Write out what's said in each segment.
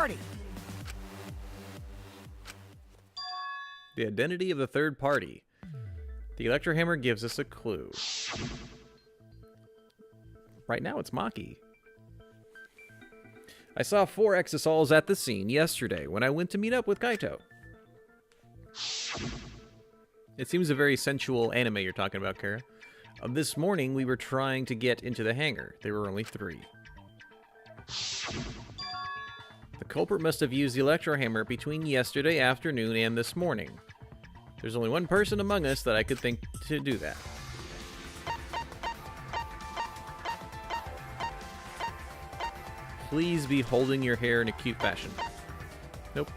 party. The identity of the third party. The electrohammer gives us a clue. Right now it's Maki. I saw 4 exosols at the scene yesterday when I went to meet up with Kaito. It seems a very sensual anime you're talking about, Kara. This morning we were trying to get into the hangar. There were only 3. The culprit must have used the electrohammer between yesterday afternoon and this morning. There's only one person among us that I could think to do that. Please be holding your hair in a cute fashion. Nope.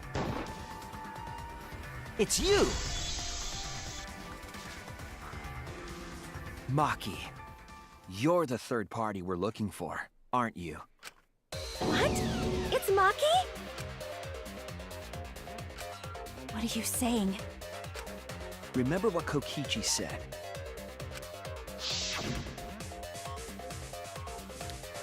It's you! Maki, you're the third party we're looking for, aren't you? What? It's Maki? What are you saying? Remember what Kokichi said.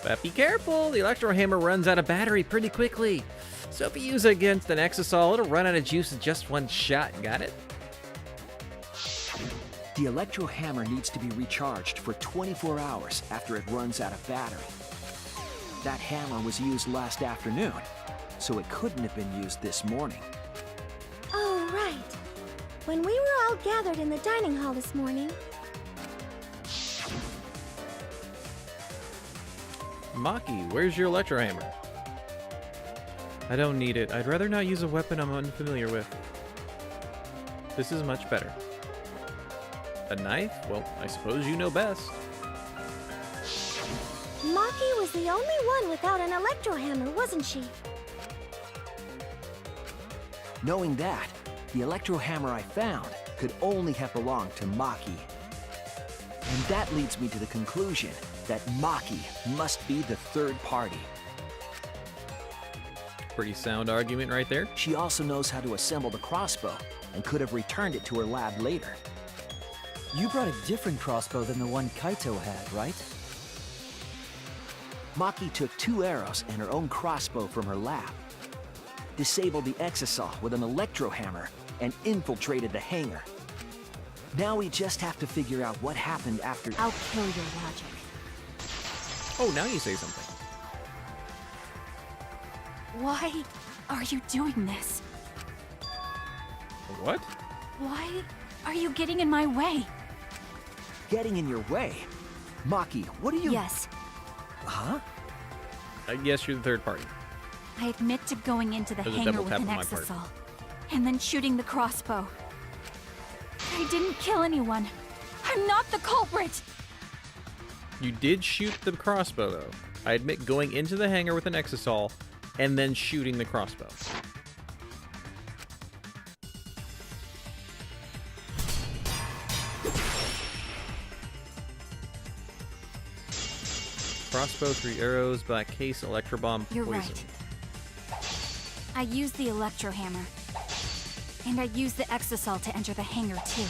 But be careful, the electrohammer runs out of battery pretty quickly. So if you use it against an exosol, it'll run out of juice in just one shot. Got it? The electrohammer needs to be recharged for 24 hours after it runs out of battery. That hammer was used last afternoon, so it couldn't have been used this morning. Oh, right. When we were all gathered in the dining hall this morning. Maki, where's your electrohammer? I don't need it. I'd rather not use a weapon I'm unfamiliar with. This is much better. A knife? Well, I suppose you know best. Maki was the only one without an electrohammer, wasn't she? Knowing that, the electrohammer I found could only have belonged to Maki. And that leads me to the conclusion that Maki must be the third party. Pretty sound argument right there. She also knows how to assemble the crossbow and could have returned it to her lab later. You brought a different crossbow than the one Kaito had, right? Maki took 2 arrows and her own crossbow from her lab, disabled the exosol with an electrohammer, and infiltrated the hangar. Now we just have to figure out what happened after— I'll kill your logic. Oh, now you say something. Why are you doing this? What? Why are you getting in my way? Getting in your way? Maki, what are you— Yes, Huh? I guess you're the third party. I admit to going into the That was a hangar double with tap an on my part. exosol, and then shooting the crossbow. I didn't kill anyone. I'm not the culprit! You did shoot the crossbow, though. I admit going into the hangar with an exosol and then shooting the crossbow. Crossbow, 3 arrows, black case, electrobomb, You're poison. right. I used the electrohammer. And I used the exosol to enter the hangar, too.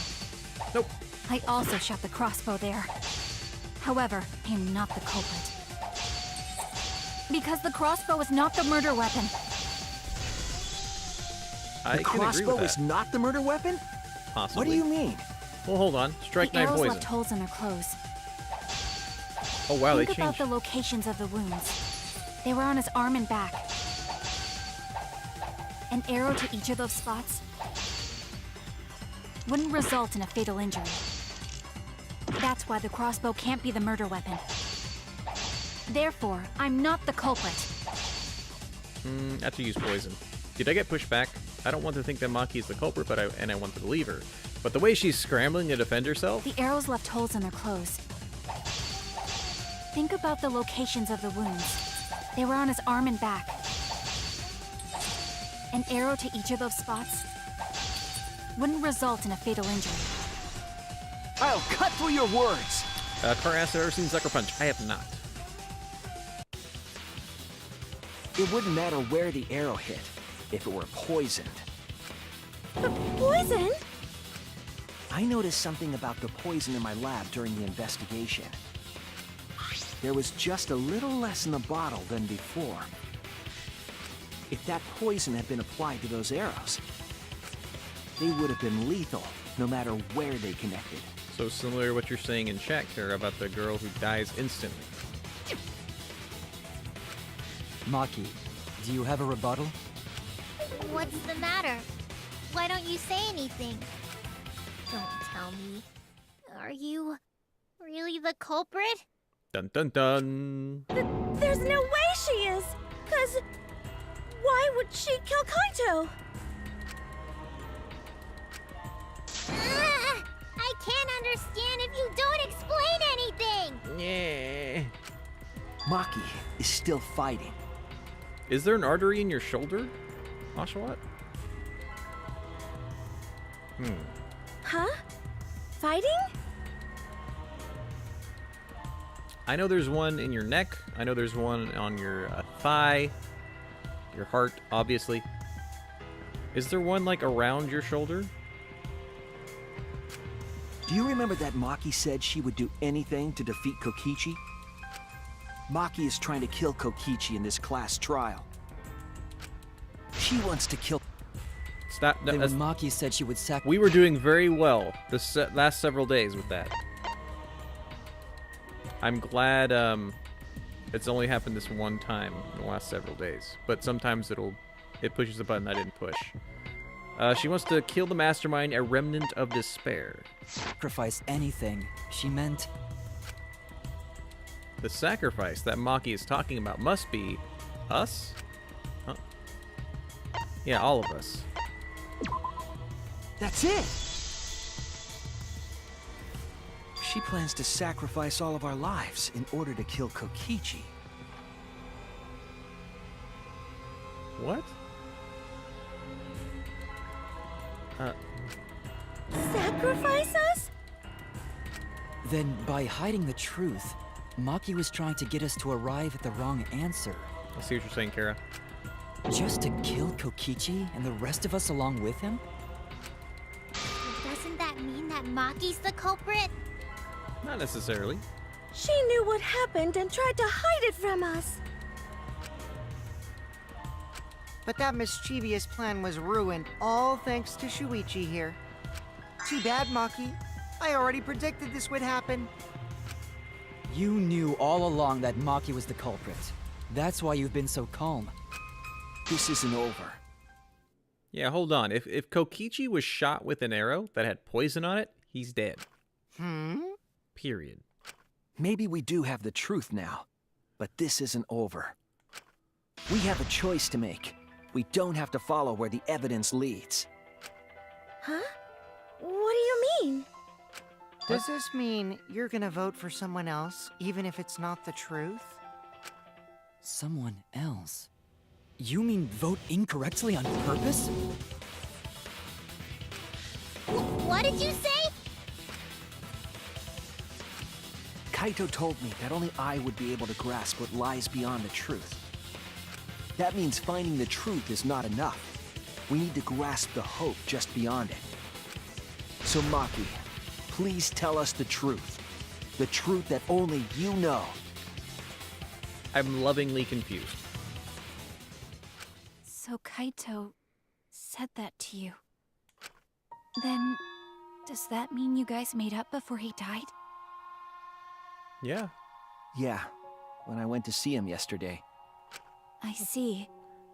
Nope. I also shot the crossbow there. However, I am not the culprit. Because the crossbow is not the murder weapon. I The can agree crossbow with is that. not the murder weapon? Possibly. What do you mean? Well, hold on. Strike The knife arrows poison. left holes in their clothes. Oh wow, they Think about changed. the locations of the wounds. They were on his arm and back. An arrow to each of those spots wouldn't result in a fatal injury. That's why the crossbow can't be the murder weapon. Therefore, I'm not the culprit. I have to use poison. Did I get pushed back? I don't want to think that Maki is the culprit, but I want to believe her. But the way she's scrambling to defend herself, The arrows left holes in their clothes. Think about the locations of the wounds. They were on his arm and back. An arrow to each of those spots wouldn't result in a fatal injury. I'll cut through your words! Car ass ever seen Sucker Punch? I have not. It wouldn't matter where the arrow hit if it were poisoned. Poison? I noticed something about the poison in my lab during the investigation. There was just a little less in the bottle than before. If that poison had been applied to those arrows, they would have been lethal, no matter where they connected. So similar to what you're saying in chat, Kara, about the girl who dies instantly. Maki, do you have a rebuttal? What's the matter? Why don't you say anything? Don't tell me. Are you really the culprit? Dun dun dun! There's no way she is! 'Cause why would she kill Kaito? I can't understand if you don't explain anything! Yeah. Maki is still fighting. Is there an artery in your shoulder, Oshawott? Huh? Fighting? I know there's one in your neck. I know there's one on your thigh. Your heart, obviously. Is there one, like, around your shoulder? Do you remember that Maki said she would do anything to defeat Kokichi? Maki is trying to kill Kokichi in this class trial. She wants to kill... Stop. No, Then when Maki said she would we were doing very well the last several days with that. I'm glad it's only happened this one time in the last several days. But sometimes it pushes the button I didn't push. She wants to kill the mastermind, a remnant of despair. sacrifice anything, she meant... The sacrifice that Maki is talking about must be us? Huh? Yeah, all of us. That's it! She plans to sacrifice all of our lives in order to kill Kokichi. What? Sacrifice us? Then, by hiding the truth, Maki was trying to get us to arrive at the wrong answer. I see what you're saying, Kara. Just to kill Kokichi and the rest of us along with him? Doesn't that mean that Maki's the culprit? Not necessarily. She knew what happened and tried to hide it from us. But that mischievous plan was ruined, all thanks to Shuichi here. Too bad, Maki. I already predicted this would happen. You knew all along that Maki was the culprit. That's why you've been so calm. This isn't over. Yeah, hold on. If Kokichi was shot with an arrow that had poison on it, he's dead. Period. Maybe we do have the truth now, but this isn't over. We have a choice to make. We don't have to follow where the evidence leads. Huh? What do you mean? Does this mean you're gonna vote for someone else, even if it's not the truth? Someone else? You mean vote incorrectly on purpose? What did you say? Kaito told me that only I would be able to grasp what lies beyond the truth. That means finding the truth is not enough. We need to grasp the hope just beyond it. So Maki, please tell us the truth. The truth that only you know. I'm lovingly confused. So Kaito said that to you. Then, does that mean you guys made up before he died? Yeah. Yeah, when I went to see him yesterday. I see.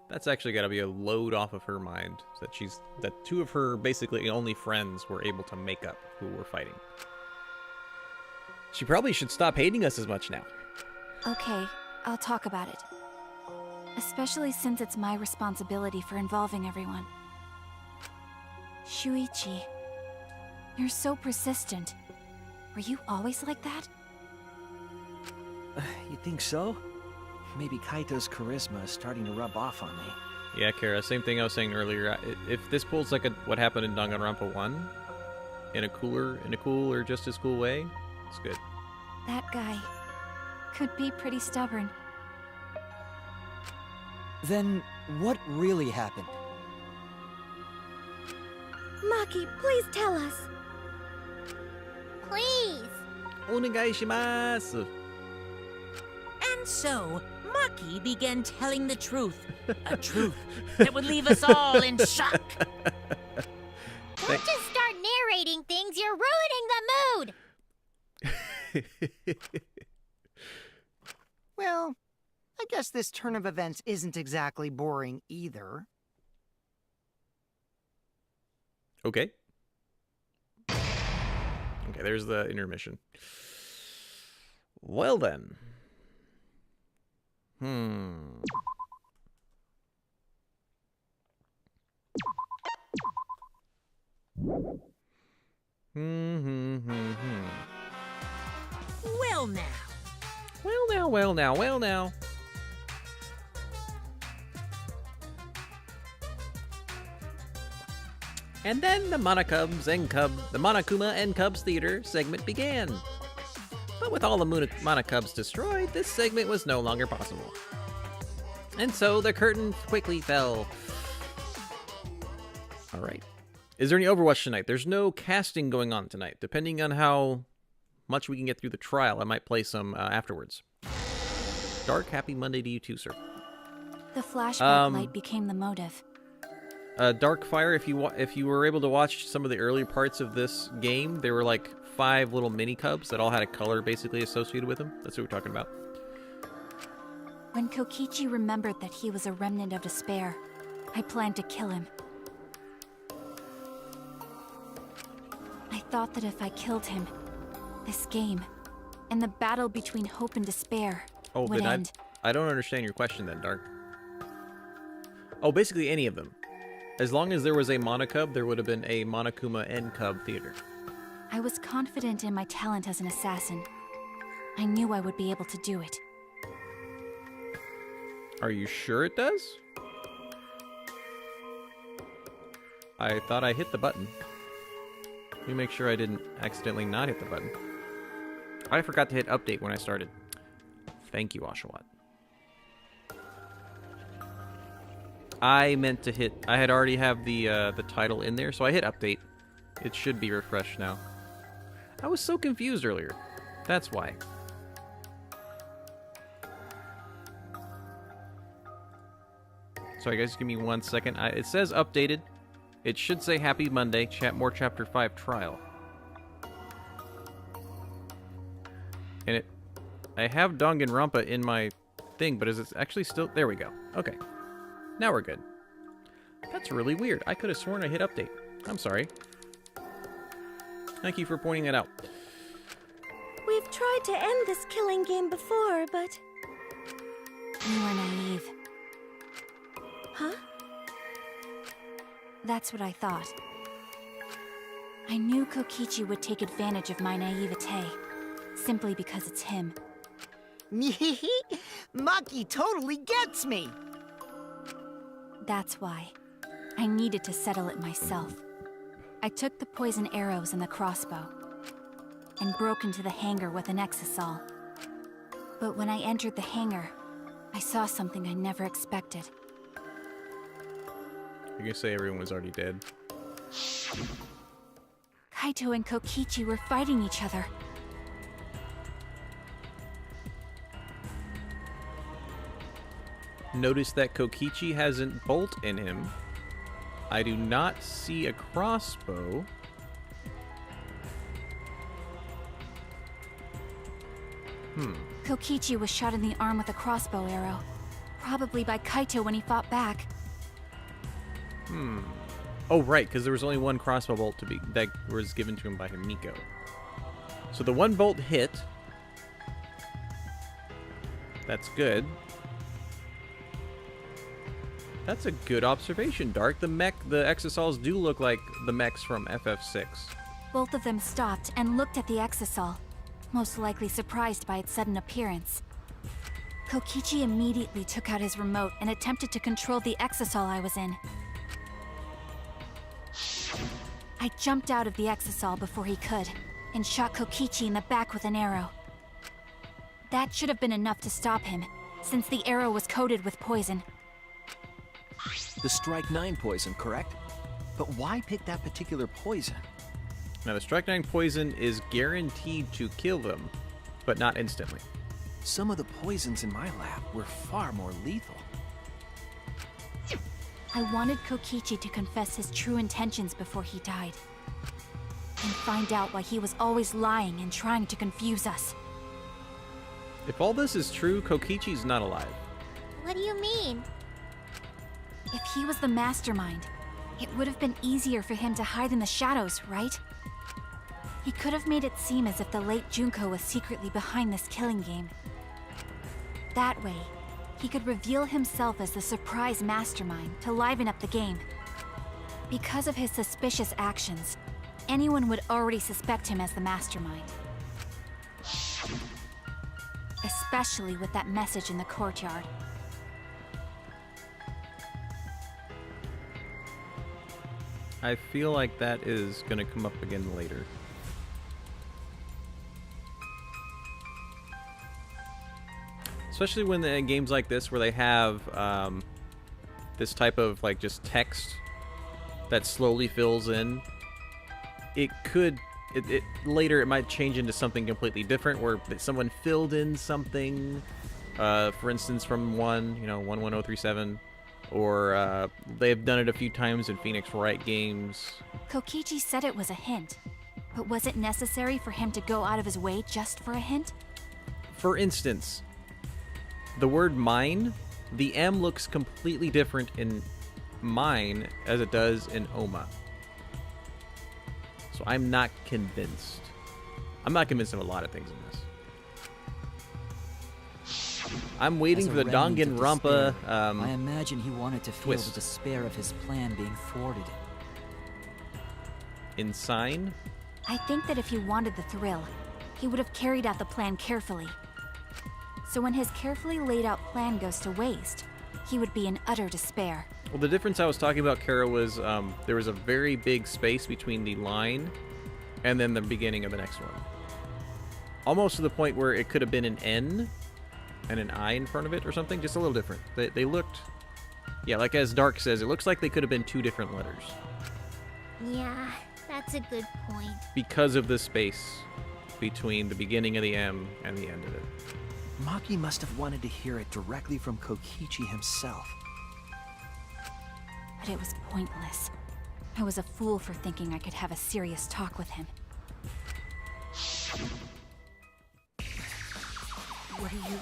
That's actually got to be a load off of her mind. That two of her basically only friends were able to make up who were fighting. She probably should stop hating us as much now. Okay, I'll talk about it. Especially since it's my responsibility for involving everyone. Shuichi, you're so persistent. Were you always like that? You think so? Maybe Kaito's charisma is starting to rub off on me. Yeah, Kara, same thing I was saying earlier. If this pulls like what happened in Danganronpa 1, in a cool or just as cool way, it's good. That guy could be pretty stubborn. Then, what really happened? Maki, please tell us. Please. Onegaishimasu. And so, Maki began telling the truth, A truth that would leave us all in shock. Don't just start narrating things, you're ruining the mood! Well, I guess this turn of events isn't exactly boring either. Okay. Okay, there's the intermission. Well then. Well now. Well now, well now, well now. And then the Monokuma and Cubs Theater segment began. But with all the Monokubs destroyed, this segment was no longer possible. And so the curtain quickly fell. Alright. Is there any Overwatch tonight? There's no casting going on tonight. Depending on how much we can get through the trial, I might play some afterwards. Dark, happy Monday to you too, sir. The flashback light became the motive. Darkfire, if you were able to watch some of the earlier parts of this game, there were like 5 little mini cubs that all had a color basically associated with them. That's what we're talking about. When Kokichi remembered that he was a remnant of despair, I planned to kill him. I thought that if I killed him, this game, and the battle between hope and despair would end. I don't understand your question then, Dark. Oh, basically any of them. As long as there was a Monokub, there would have been a Monokuma and Cub Theater. I was confident in my talent as an assassin. I knew I would be able to do it. Are you sure it does? I thought I hit the button. Let me make sure I didn't accidentally not hit the button. I forgot to hit update when I started. Thank you, Oshawott. I meant to hit... I had already have the title in there, so I hit update. It should be refreshed now. I was so confused earlier. That's why. Sorry guys, give me 1 second. It says updated. It should say Happy Monday, more Chapter 5 Trial. And I have Danganronpa in my thing, but is it actually still... There we go. Okay. Now we're good. That's really weird. I could have sworn I hit update. I'm sorry. Thank you for pointing that out. We've tried to end this killing game before, but... You were naive. Huh? That's what I thought. I knew Kokichi would take advantage of my naivete, simply because it's him. Maki totally gets me! That's why. I needed to settle it myself. I took the poison arrows and the crossbow, and broke into the hangar with an exisal. But when I entered the hangar, I saw something I never expected. You're gonna say everyone was already dead. Kaito and Kokichi were fighting each other. Notice that Kokichi has a bolt in him. I do not see a crossbow. Kokichi was shot in the arm with a crossbow arrow. Probably by Kaito when he fought back. Oh, right, because there was only one crossbow bolt that was given to him by Himiko. So the one bolt hit. That's good. That's a good observation, Dark. The exisals do look like the mechs from FF6. Both of them stopped and looked at the exisal, most likely surprised by its sudden appearance. Kokichi immediately took out his remote and attempted to control the exisal I was in. I jumped out of the exisal before he could, and shot Kokichi in the back with an arrow. That should have been enough to stop him, since the arrow was coated with poison. The Strike 9 poison, correct? But why pick that particular poison? Now, the Strike 9 poison is guaranteed to kill them, but not instantly. Some of the poisons in my lab were far more lethal. I wanted Kokichi to confess his true intentions before he died. And find out why he was always lying and trying to confuse us. If all this is true, Kokichi's not alive. What do you mean? If he was the mastermind, it would have been easier for him to hide in the shadows, right? He could have made it seem as if the late Junko was secretly behind this killing game. That way, he could reveal himself as the surprise mastermind to liven up the game. Because of his suspicious actions, anyone would already suspect him as the mastermind. Especially with that message in the courtyard. I feel like that is going to come up again later. Especially when in games like this where they have this type of like just text that slowly fills in. It could, later it might change into something completely different where someone filled in something, for instance from 11037, or they've done it a few times in Phoenix Wright games. Kokichi said it was a hint, but was it necessary for him to go out of his way just for a hint? For instance, the word mine, the M looks completely different in mine as it does in Oma. So I'm not convinced. I'm not convinced of a lot of things in this. I'm waiting As a for the remnant of Danganronpa despair, I imagine he wanted to feel twist. the despair of his plan being thwarted. In Sign. I think that if he wanted the thrill, he would have carried out the plan carefully. So when his carefully laid out plan goes to waste, he would be in utter despair. Well, the difference I was talking about, Kara, was there was a very big space between the line and then the beginning of the next one. Almost to the point where it could have been an N and an I in front of it or something, just a little different. They looked, yeah, like as Dark says, it looks like they could have been two different letters. Yeah, that's a good point. Because of the space between the beginning of the M and the end of it. Maki must have wanted to hear it directly from Kokichi himself. But it was pointless. I was a fool for thinking I could have a serious talk with him. What are you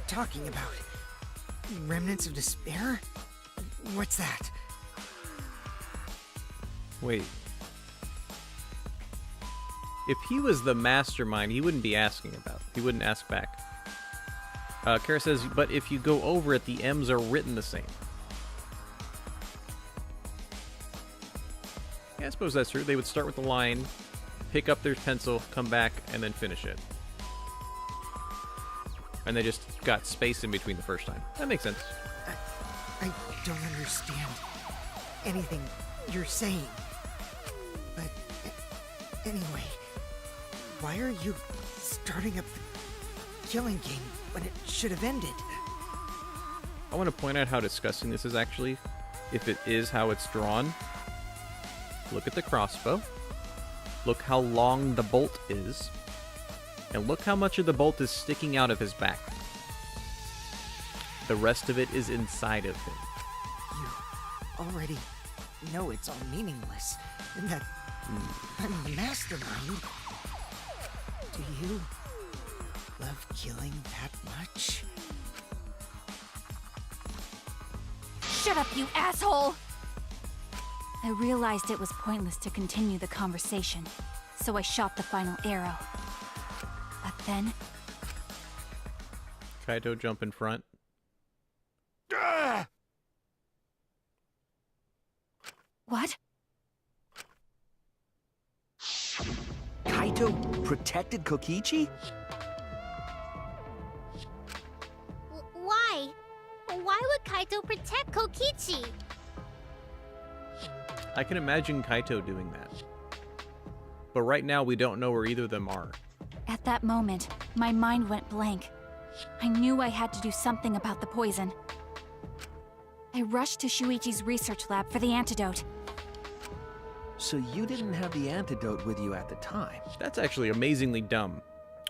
talking about? Remnants of despair? What's that? Wait. If he was the mastermind, he wouldn't be asking about it. He wouldn't ask back. Kara says, but if you go over it, the M's are written the same. Yeah, I suppose that's true. They would start with the line, pick up their pencil, come back, and then finish it. And they just got space in between the first time. That makes sense. I don't understand anything you're saying. But anyway, why are you starting up the killing game when it should have ended? I want to point out how disgusting this is actually, if it is how it's drawn. Look at the crossbow. Look how long the bolt is. And look how much of the bolt is sticking out of his back. The rest of it is inside of him. You already know it's all meaningless, and that I'm the mastermind. Do you love killing that much? Shut up, you asshole! I realized it was pointless to continue the conversation, so I shot the final arrow. But then, Kaito jump in front. what? Kaito protected Kokichi? Why? Why would Kaito protect Kokichi? I can imagine Kaito doing that. But right now, we don't know where either of them are. At that moment, my mind went blank. I knew I had to do something about the poison. I rushed to Shuichi's research lab for the antidote. So you didn't have the antidote with you at the time. That's actually amazingly dumb.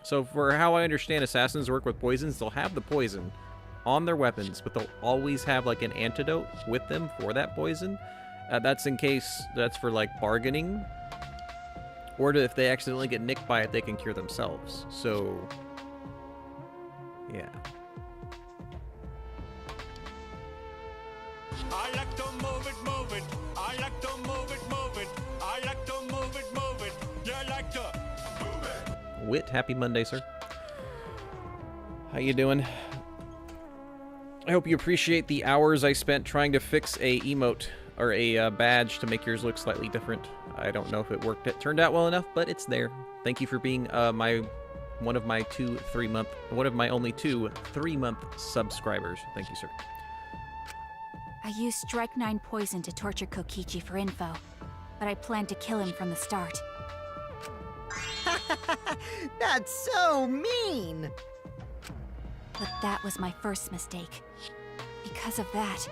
So for how I understand assassins work with poisons, they'll have the poison, on their weapons, but they'll always have like an antidote with them for that poison. That's in case that's for like bargaining, or if they accidentally get nicked by it, they can cure themselves. So, yeah. I like to move it, move it. I like to move it, move it. I like to move it, move it. You like to move it. Wit, happy Monday, sir. How you doing? I hope you appreciate the hours I spent trying to fix a emote or a badge to make yours look slightly different. I don't know if it worked. It turned out well enough, but it's there. Thank you for being one of my only two 3-month subscribers. Thank you, sir. I used Strike 9 poison to torture Kokichi for info, but I planned to kill him from the start. That's so mean! But that was my first mistake. Because of that,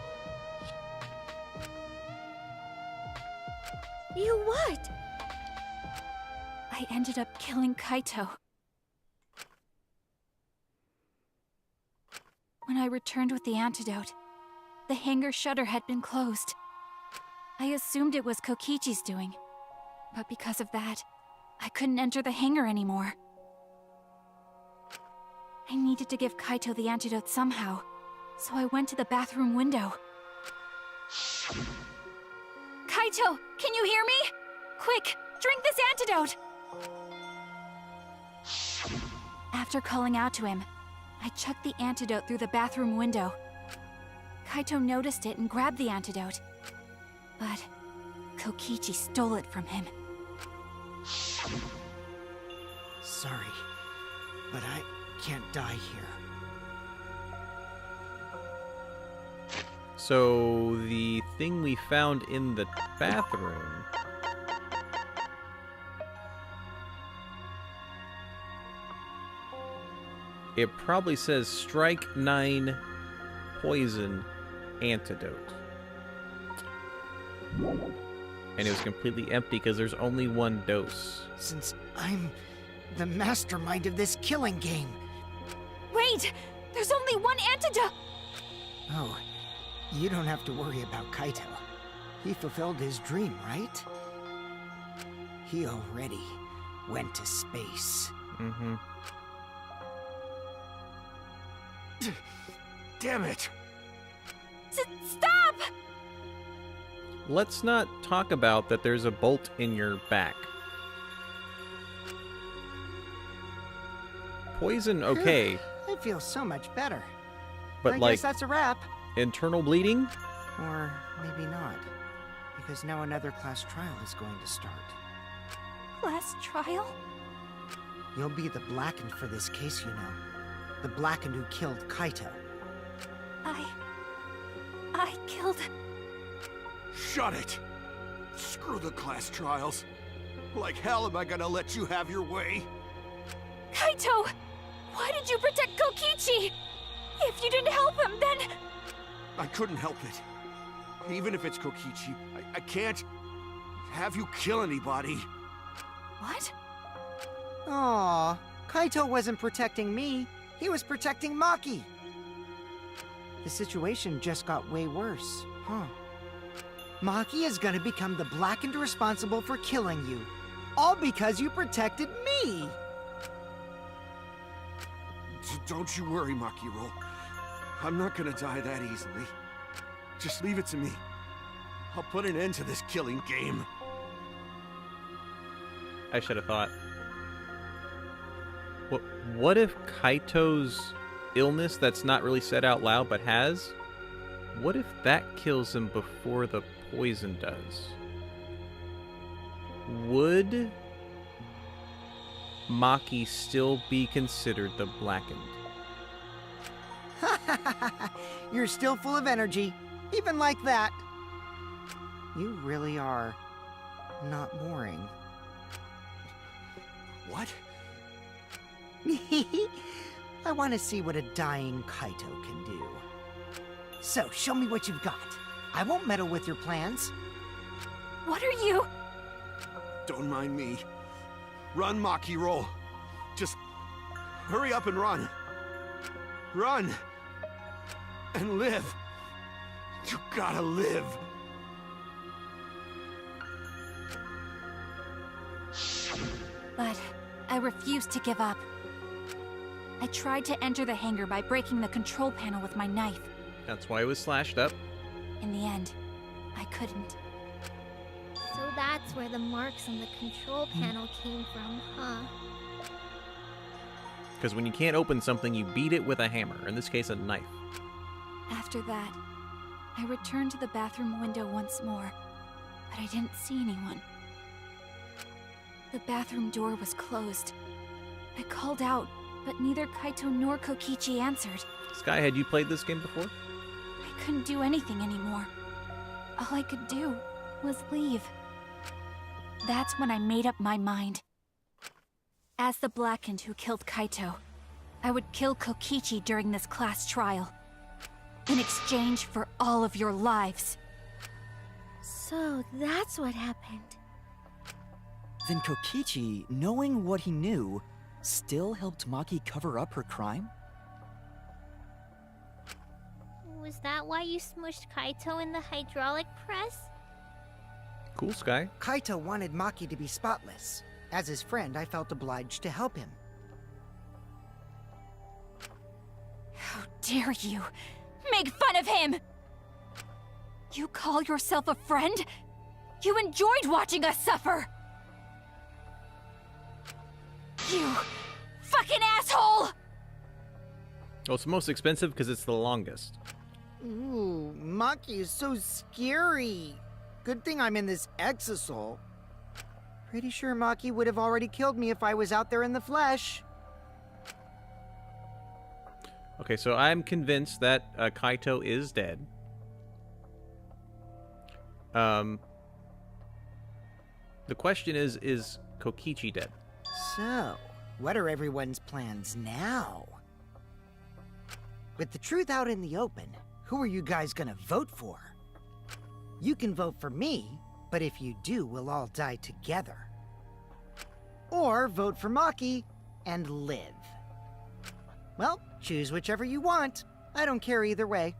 You what? I ended up killing Kaito. When I returned with the antidote, the hangar shutter had been closed. I assumed it was Kokichi's doing, but because of that, I couldn't enter the hangar anymore. I needed to give Kaito the antidote somehow, so I went to the bathroom window. Kaito, can you hear me? Quick, drink this antidote! After calling out to him, I chucked the antidote through the bathroom window. Kaito noticed it and grabbed the antidote. But Kokichi stole it from him. Sorry, but I can't die here. So the thing we found in the bathroom... It probably says Strike 9 Poison Antidote. And it was completely empty because there's only one dose. Since I'm the mastermind of this killing game. Wait! There's only one antidote! Oh, you don't have to worry about Kaito. He fulfilled his dream, right? He already went to space. Mm-hmm. Damn it! Stop! Let's not talk about that there's a bolt in your back. Poison, okay. I feel so much better. But I like, guess that's a wrap. internal bleeding? Or maybe not. Because now another class trial is going to start. Last trial? You'll be the Blackened for this case, you know. The Blackened who killed Kaito. I killed... Shut it! Screw the class trials. Like hell am I gonna let you have your way? Kaito! Why did you protect Kokichi? If you didn't help him, then... I couldn't help it. Even if it's Kokichi, I can't have you kill anybody. What? Aww, Kaito wasn't protecting me. He was protecting Maki. The situation just got way worse, huh? Maki is gonna become the Blackened responsible for killing you. All because you protected me! Don't you worry, Makiro. I'm not gonna die that easily. Just leave it to me. I'll put an end to this killing game. I should have thought. What if Kaito's illness that's not really said out loud but has? What if that kills him before the poison does? Would Maki still be considered the Blackened? You're still full of energy, even like that. You really are not boring. What? I want to see what a dying Kaito can do. So, show me what you've got. I won't meddle with your plans. What are you... Don't mind me. Run, Makiro. Just hurry up and run. Run! and live. You gotta live. But I refused to give up. I tried to enter the hangar by breaking the control panel with my knife. That's why it was slashed up. In the end, I couldn't. So that's where the marks on the control panel came from, huh? Because when you can't open something, you beat it with a hammer. In this case, a knife. After that, I returned to the bathroom window once more, but I didn't see anyone. The bathroom door was closed. I called out, but neither Kaito nor Kokichi answered. Sky, had you played this game before? I couldn't do anything anymore. All I could do was leave. That's when I made up my mind. As the Blackened who killed Kaito, I would kill Kokichi during this class trial. In exchange for all of your lives. So that's what happened. Then Kokichi, knowing what he knew, still helped Maki cover up her crime? Was that why you smushed Kaito in the hydraulic press? Cool, Sky. Kaito wanted Maki to be spotless. As his friend, I felt obliged to help him. How dare you make fun of him! You call yourself a friend? You enjoyed watching us suffer! You fucking asshole! Oh, it's the most expensive because it's the longest. Ooh, Maki is so scary. Good thing I'm in this exisal. Pretty sure Maki would have already killed me if I was out there in the flesh. Okay, so I'm convinced that Kaito is dead. The question is Kokichi dead? So, what are everyone's plans now? With the truth out in the open, who are you guys gonna vote for? You can vote for me, but if you do, we'll all die together. Or vote for Maki and live. Well, choose whichever you want. I don't care either way.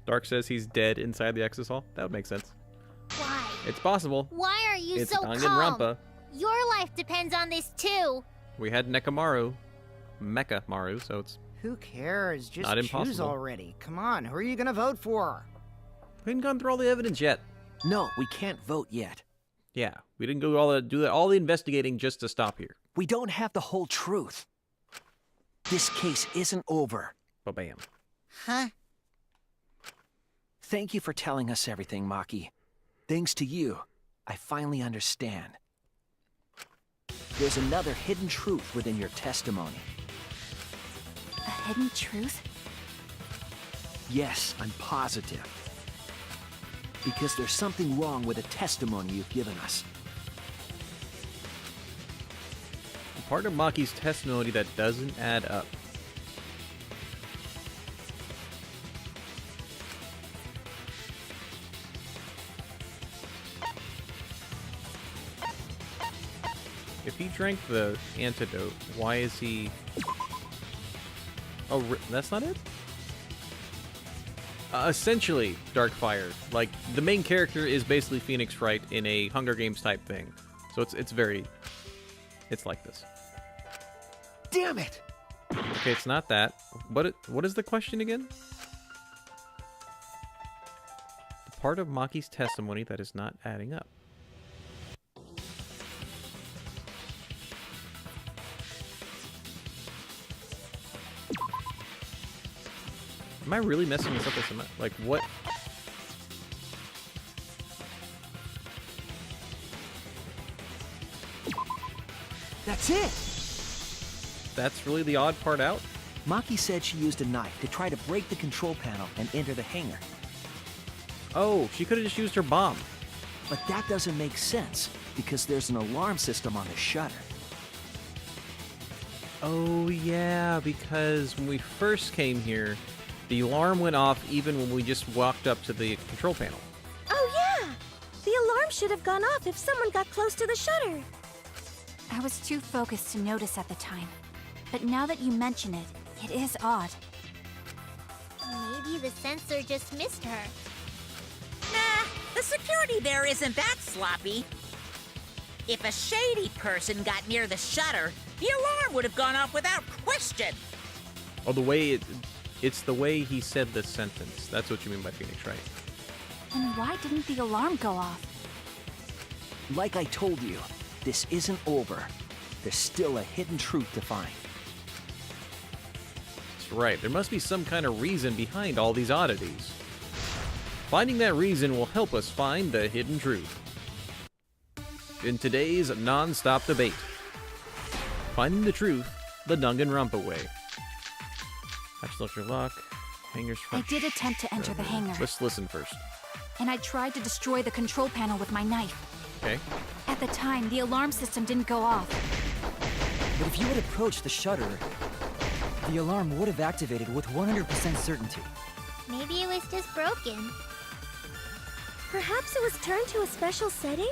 Dark says he's dead inside the exisal. That would make sense. Why? It's possible. Why are you It's so calm? Danganronpa. Your life depends on this too. We had Nekamaru, Mecha Maru, so it's... Who cares? Just Not choose impossible. already. Come on, who are you gonna vote for? We haven't gone through all the evidence yet. No, we can't vote yet. Yeah, we didn't go all the investigating just to stop here. We don't have the whole truth. This case isn't over. Ba-bam. Huh? Thank you for telling us everything, Maki. Thanks to you, I finally understand. There's another hidden truth within your testimony. A hidden truth? Yes, I'm positive. Because there's something wrong with the testimony you've given us. Part of Maki's testimony that doesn't add up. If he drank the antidote, why is he... Oh, that's not it? Essentially, Darkfire. Like, the main character is basically Phoenix Wright in a Hunger Games type thing. So it's very... It's like this. Damn it! Okay, it's not that. What is the question again? The part of Maki's testimony that is not adding up. Am I really messing this up with some... Like, what? That's it! That's really the odd part out? Maki said she used a knife to try to break the control panel and enter the hangar. Oh, she could have just used her bomb. But that doesn't make sense, because there's an alarm system on the shutter. Oh, yeah, because when we first came here, the alarm went off even when we just walked up to the control panel. Oh yeah! The alarm should have gone off if someone got close to the shutter. I was too focused to notice at the time. But now that you mention it, it is odd. maybe the sensor just missed her. Nah, the security there isn't that sloppy. If a shady person got near the shutter, the alarm would have gone off without question. Oh, it's the way he said the sentence. That's what you mean by Phoenix, right? And why didn't the alarm go off? Like I told you, this isn't over. There's still a hidden truth to find. That's right. There must be some kind of reason behind all these oddities. Finding that reason will help us find the hidden truth. In today's non-stop debate, finding the truth the Danganronpa way. Hatch electric lock, hangers I front. did attempt to enter the hangar, Let's listen first. and I tried to destroy the control panel with my knife. Okay. At the time, the alarm system didn't go off. But if you had approached the shutter, the alarm would have activated with 100% certainty. Maybe it was just broken. Perhaps it was turned to a special setting?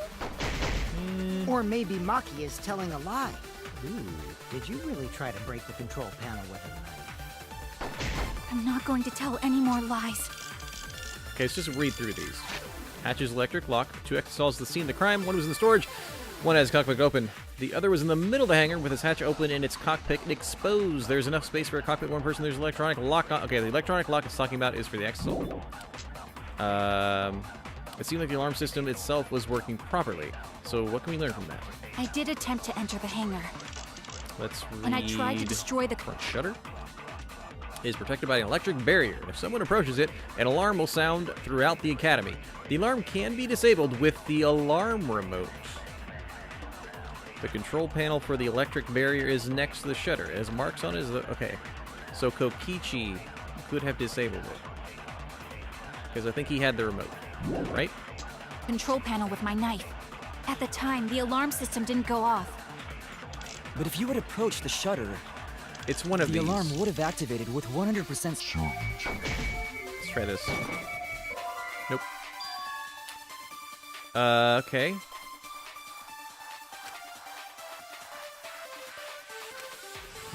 Or maybe Maki is telling a lie. Ooh, did you really try to break the control panel with a knife? I'm not going to tell any more lies. Okay, let's just read through these. Hatch's electric lock. 2 exosols to the scene of the crime. One was in the storage. One has cockpit open. The other was in the middle of the hangar with its hatch open and its cockpit exposed. There's enough space for a cockpit, one person. There's electronic lock on. Okay, the electronic lock it's talking about is for the exosol. It seemed like the alarm system itself was working properly. So what can we learn from that? I did attempt to enter the hangar, Let's read. and I tried to destroy the... Front shutter is protected by an electric barrier. If someone approaches it, an alarm will sound throughout the academy. The alarm can be disabled with the alarm remote. The control panel for the electric barrier is next to the shutter. It has marks on it. Okay, so Kokichi could have disabled it. Because I think he had the remote, right? control panel with my knife. At the time, the alarm system didn't go off. But if you had approached the shutter, It's one of the these. alarm would have activated with 100% certainty. Let's try this. Nope. Okay.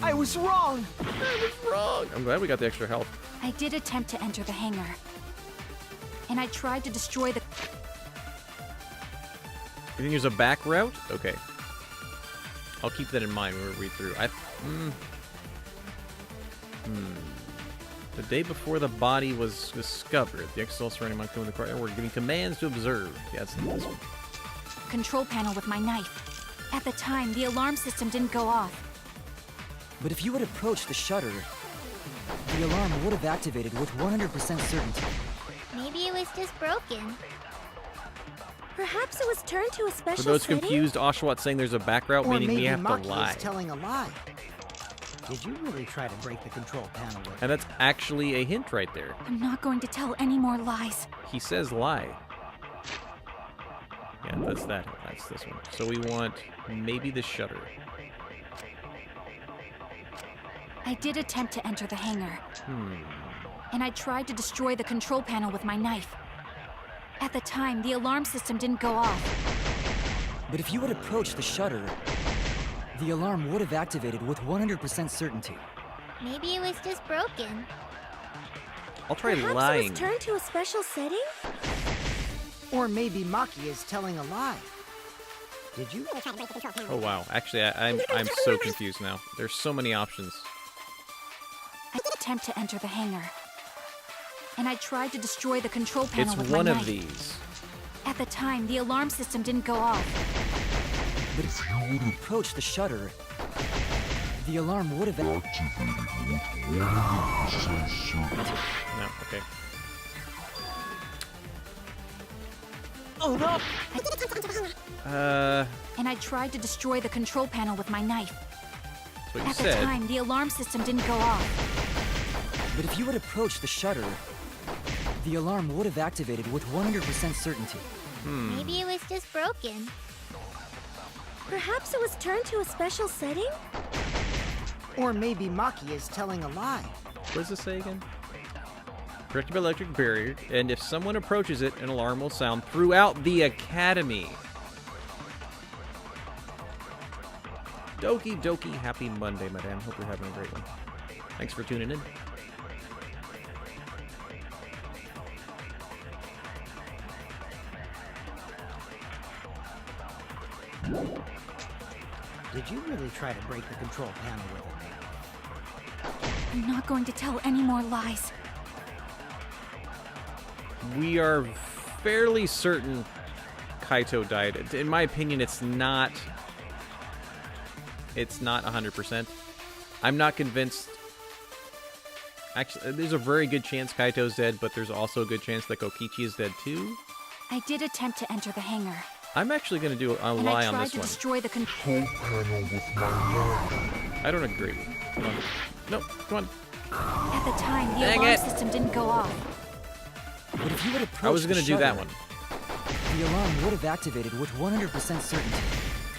I was wrong! Wrong. I'm glad we got the extra health. I did attempt to enter the hangar, and I tried to destroy the... You think there's a back route? Okay. I'll keep that in mind when we read through. The day before the body was discovered, the exo surrounding Montco in the car were giving commands to observe. Yeah, that's this one. control panel with my knife. At the time, the alarm system didn't go off. But if you had approached the shutter, the alarm would have activated with 100% certainty. Maybe it was just broken. Perhaps it was turned to a For special those setting? confused, Oshawott saying there's a back route, Or meaning maybe we have Maki to lie. is telling a lie. Did you really try to break the control panel with And that's actually a hint right there. I'm not going to tell any more lies. He says lie. Yeah, that's that. That's this one. So we want maybe the shutter. I did attempt to enter the hangar, and I tried to destroy the control panel with my knife. At the time, the alarm system didn't go off. But if you had approached the shutter, the alarm would have activated with 100% certainty. Maybe it was just broken. I'll try Perhaps lying. it was turned to a special setting? Or maybe Maki is telling a lie. Did you really try to break the control panel? Oh wow. Actually, I'm so confused now. There's so many options. I did attempt to enter the hangar, and I tried to destroy the control panel It's with one my of knife. these. At the time, the alarm system didn't go off. But if you would have approached the shutter, the alarm would have activated with 100% certainty. No, okay. Oh no! And I tried to destroy the control panel with my knife. That's what you At the said. time, the alarm system didn't go off. But if you had approached the shutter, the alarm would have activated with 100% certainty. Maybe it was just broken. Perhaps it was turned to a special setting? Or maybe Maki is telling a lie. What does this say again? Protected by electric barrier, and if someone approaches it, an alarm will sound throughout the academy. Doki doki, happy Monday, madam. Hope you're having a great one. Thanks for tuning in. Did you really try to break the control panel with it? I'm not going to tell any more lies. We are fairly certain Kaito died. In my opinion, it's not 100%. I'm not convinced. Actually, there's a very good chance Kaito's dead, but there's also a good chance that Kokichi is dead too. I did attempt to enter the hangar. I'm actually going to do a And lie I on tried this to one. destroy the control panel with my knife. I don't agree. Come on. Nope, come on. At the time, the Dang alarm it. system didn't go off. But if you had approached I was the going to do that shutter, one. the alarm would have activated with 100% certainty.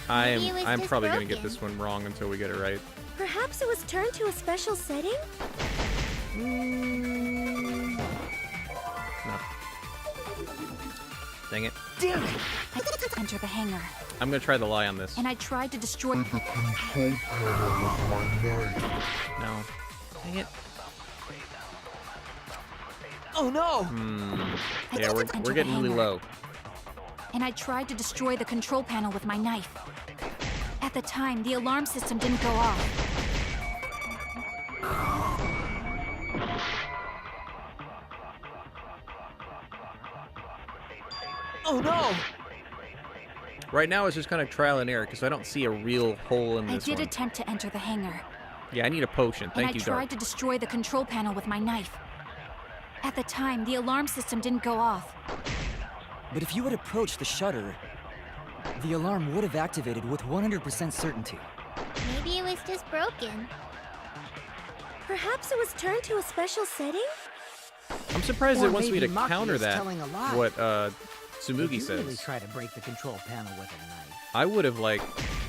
Maybe it was I'm just probably going to get broken. this one wrong until we get it right. Perhaps it was turned to a special setting? No. Dang it. Damn it! I did enter the hangar. I'm going to try the lie on this. And I tried to destroy The control panel with my knife. No. Dang it. Oh no! Yeah, we're enter getting the really hangar. low. And I tried to destroy the control panel with my knife. At the time, the alarm system didn't go off. Oh no! Right now it's just kind of trial and error because I don't see a real hole in I this did one. attempt to enter the hangar. Yeah, I need a potion. Thank and you, I tried Dark. to destroy the control panel with my knife. At the time, the alarm system didn't go off. But if you had approached the shutter, the alarm would have activated with 100% certainty. Maybe it was just broken. Perhaps it was turned to a special setting? I'm surprised Or it wants me to maybe Maki counter is that. telling a lie. What Did Tsumugi you says. really try to break the control panel with a knife? I would have like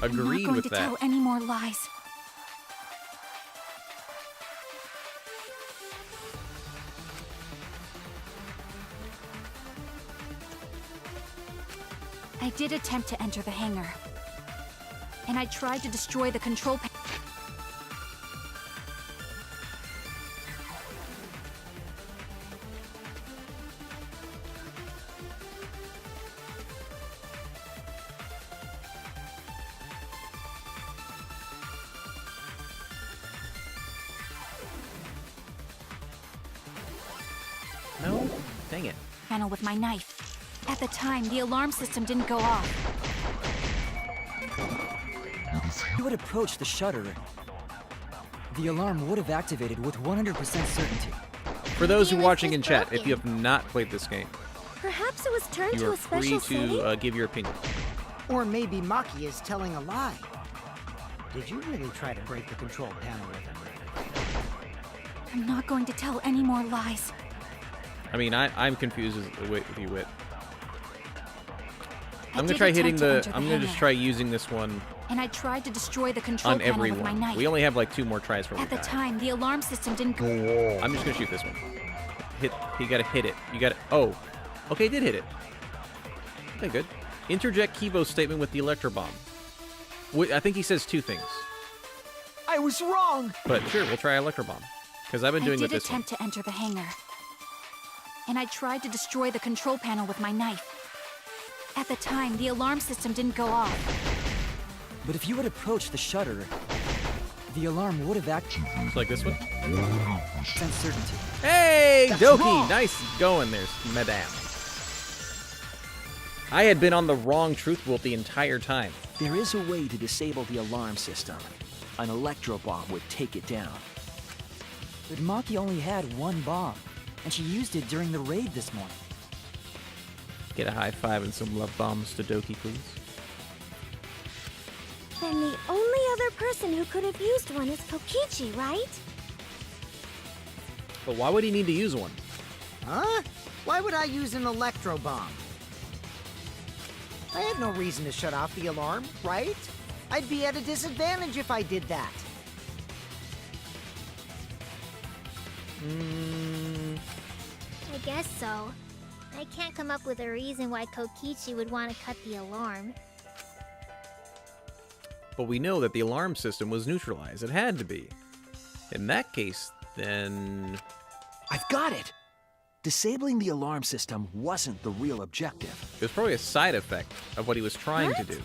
I'm not agreed going with to that. tell any more lies. I did attempt to enter the hangar. And I tried to destroy the control panel. No? Dang it. Panel with my knife. At the time, the alarm system didn't go off. If you had approached the shutter, the alarm would have activated with 100% certainty. For those who Maybe are it was watching in just chat, if broken. you have not played this game, Perhaps it was turned you to are a free special setting? to give your opinion. Or maybe Maki is telling a lie. Did you really try to break the control panel with a knife? I'm not going to tell any more lies. I mean, I'm confused with you, Wit. I I'm gonna did try hitting attempt to the. enter the I'm gonna just hangar. try using this one And I tried to destroy the control on panel with my everyone. knife. We only have like 2 more tries for we At the die. time, the alarm system didn't go. Go on. I'm just gonna shoot this one. Hit. You gotta hit it. You gotta. Oh. Okay, did hit it. Okay, good. Interject Kibo's statement with the electro bomb. I think he says 2 things. I was wrong! But sure, we'll try electro bomb because I've been doing I with did this one. attempt to enter the hangar. And I tried to destroy the control panel with my knife. At the time, the alarm system didn't go off. But if you had approached the shutter, the alarm would have activated It's like this one. with 100% certainty. Hey, That's Doki! wrong. Nice going there, madame. I had been on the wrong truth bolt the entire time. There is a way to disable the alarm system. An electro bomb would take it down. But Maki only had one bomb, and she used it during the raid this morning. Get a high five and some love bombs to Doki, please. Then the only other person who could have used one is Kokichi, right? But why would he need to use one? Huh? Why would I use an electro bomb? I had no reason to shut off the alarm, right? I'd be at a disadvantage if I did that. I guess so. I can't come up with a reason why Kokichi would want to cut the alarm. But we know that the alarm system was neutralized. It had to be. In that case, then... I've got it! Disabling the alarm system wasn't the real objective. It was probably a side effect of what he was trying to do.